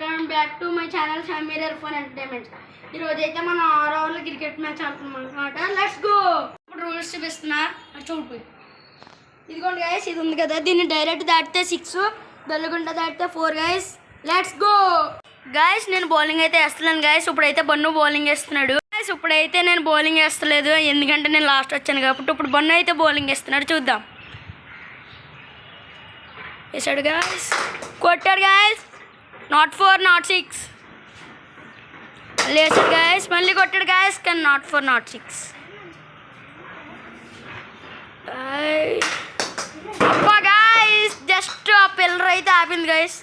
Welcome back to my channel Shameer Irfan entertainment. ఈ రోజు అయితే మనం 6 ఓవర్ల క్రికెట్ మ్యాచ్ ఆడుతున్నాం అన్నమాట. Let's go. ఇప్పుడు రూల్స్ చూపిస్తున్నా చూడు. ఇదిగోండి గైస్, ఇది ఉంది కదా, దీన్ని డైరెక్ట్ దాటితే 6, దొల్లగుంట దాటితే 4 గైస్. Let's go guys. నేను బౌలింగ్ అయితే వేస్తున్నాను గైస్. ఇప్పుడైతే బన్ను బౌలింగ్ వేస్తున్నాడు గైస్. ఇప్పుడైతే నేను బౌలింగ్ వేస్తలేదు, ఎందుకంటే నేను లాస్ట్ వచ్చాను కాబట్టి. ఇప్పుడు బన్ను అయితే బౌలింగ్ వేస్తున్నాడు, చూద్దాం. వేసాడు గైస్, కొట్టాడు గైస్. Not 4 not 6. వేసాడు గైస్, మళ్ళీ కొట్టాడు గైస్, కానీ నాట్ 4 నాట్ 6. అబ్బా గైస్, జస్ట్ ఆ పిల్లర్ అయితే ఆపింది గైస్.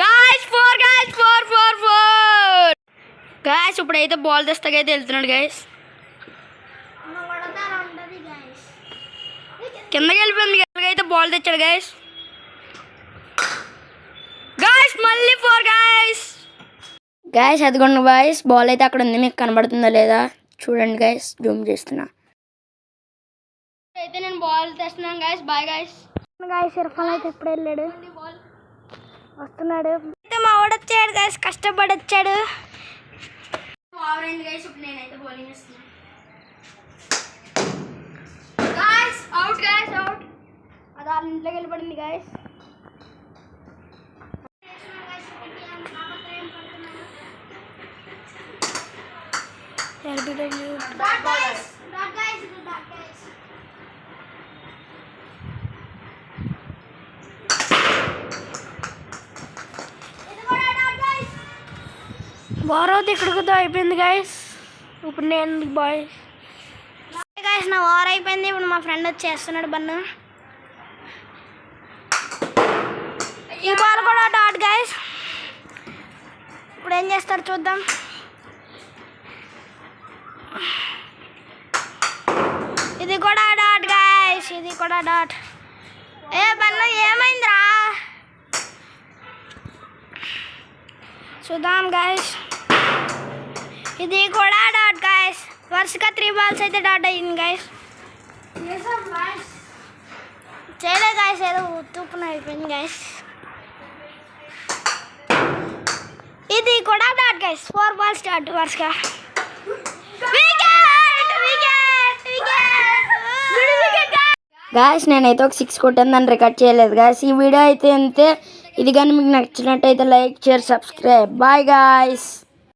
Guys 4 guys, 4 4 4 guys. ఇప్పుడైతే బాల్ తెస్తాకైతే వెళ్తున్నాడు గైస్. కిందకి వెళ్ళిపోయింది అయితే బాల్ తెచ్చాడు గైస్. గైస్ మళ్ళీ 4 గైస్. గైస్ అదిగోండి గైస్, బాల్ అయితే అక్కడ ఉంది, మీకు కనబడుతుందా లేదా చూడండి గైస్, జూమ్ చేస్తున్నా. అయితే నేను బాల్ తెస్తున్నాను guys. Bye guys. Guys Irfan అయితే ఇప్పుడు వెళ్ళాడు, వస్తున్నాడు. అయితే మా వాడు వచ్చాడు గైస్, కష్టపడి వచ్చాడు. గైస్ ఇప్పుడు నేనైతే బౌలింగ్ వేస్తున్నాను. Guys out guys, out. అది వాళ్ళ ఇంట్లోకి వెళ్ళిపడింది గైస్. వారవుతే ఇక్కడికి అయిపోయింది గైస్. ఇప్పుడు నేను బాయ్ గైస్, నా ఓవర్ అయిపోయింది. ఇప్పుడు మా ఫ్రెండ్ వచ్చి చేస్తున్నాడు బన్ను. ఈ బాల్ కూడా డాట్ గైస్. ఇప్పుడు ఏం చేస్తాడు చూద్దాం. ఇది కూడా డాట్ గైస్, ఇది కూడా డాట్. ఏ బన్ను ఏమైందిరా, చూద్దాం గైస్. ఇది కూడా డాట్ గైస్. వరుసగా 3 బాల్స్ అయితే డాట్ అయ్యింది గైస్. చేయలేదు గైస్, ఏదో ఉత్తుపున అయిపోయింది గైస్. ఇది కూడా డాట్ గైస్. 4 బాల్స్ డాట్ వరుసగా. గాయస్ నేనైతే ఒక 6 కొట్టాను, దాన్ని రికార్డ్ చేయలేదు గాయస్. ఈ వీడియో అయితే అంతే. ఇది కానీ మీకు నచ్చినట్టయితే like, share, subscribe. Bye guys.